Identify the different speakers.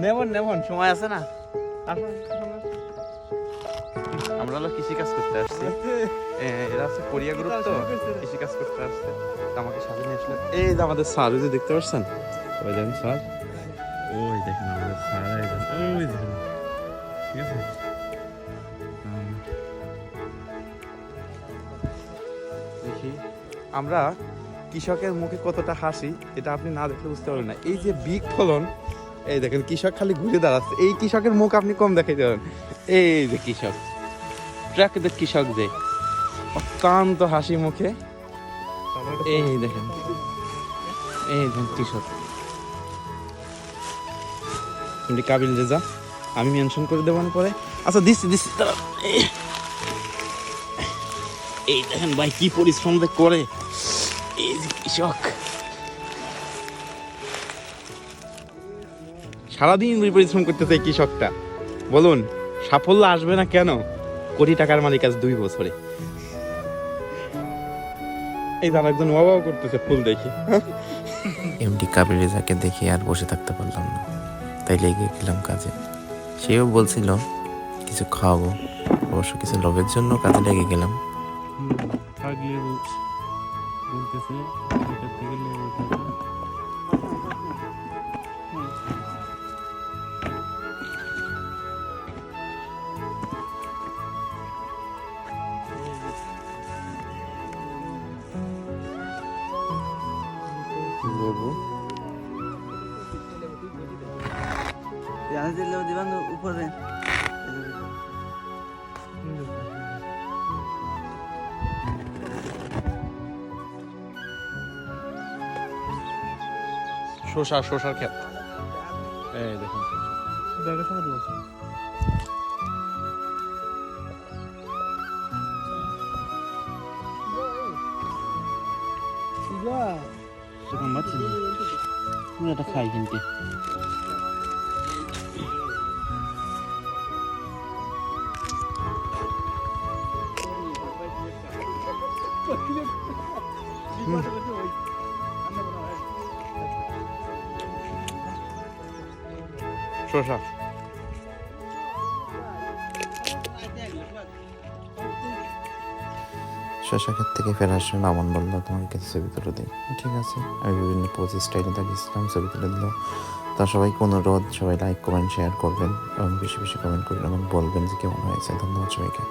Speaker 1: নেমন নেমন সময় আছে না। আমরা হলো কৃষি কাজ করতে আসছি। এরা হচ্ছে কোরিয়া গ্রুপ, তো কৃষি কাজ করতে আসছে। আমাকে সাথে নিয়ে আসলেন। এই যে আমাদের স্যার, ওই যে দেখতে পাচ্ছেন, ওই দেখেন স্যার, ওই দেখেন আমাদের স্যার, ওই দেখেন, ঠিক আছে। দেখি আমরা কৃষকের মুখে কতটা হাসি, এটা আপনি না দেখলে বুঝতে পারবেন না। এই যে বিগ ফলন, এই দেখেন কৃষক খালি ঘুরে দাঁড়াচ্ছে, এই কৃষকের মুখ আপনি কম দেখাইতে পারেন। এই যে কৃষক, ট্রাকদের কৃষক যে অত্যন্ত হাসি মুখে, এই দেখেন, এই দেখেন কৃষক। কাবিল রেজা, আমি মেনশন করে দেবো পরে। আচ্ছা দিচ্ছি দিচ্ছি, এই দেখেন ভাই কি পরিশ্রম করে এই যে কৃষক, সারাদিন পরিশ্রম করতেছে এই কৃষকটা। বলুন সাফল্য আসবে না কেন? কোটি টাকার মালিক আজ 2 বছরে। এই দাদা একজন ওয়াও করতেছে ফুল দেখি।
Speaker 2: এমডি কাবিল রেজাকে দেখে আর বসে থাকতে পারলাম না, তাই লেগে গেলাম কাজে। সেও বলছিল কিছু খাওয়াবো, অবশ্য কিছু লোভের জন্য কাজে লেগে গেলাম।
Speaker 3: উপরে
Speaker 1: শোষার ক্ষেত, এই দেখুন খাই কিনতে। শোষা
Speaker 2: শশা ক্ষেত থেকে ফেরার সময় মামুন বললো তোমাকে কিছু ছবি তুলে দিই। ঠিক আছে, আমি বিভিন্ন পোজ স্টাইলে দেখিয়েছিলাম, ছবি তুলে দিল। তা সবাইকে অনুরোধ, সবাই লাইক কমেন্ট শেয়ার করবেন এবং বেশি বেশি কমেন্ট করবেন এবং বলবেন যে কেমন হয়েছে। ধন্যবাদ সবাইকে।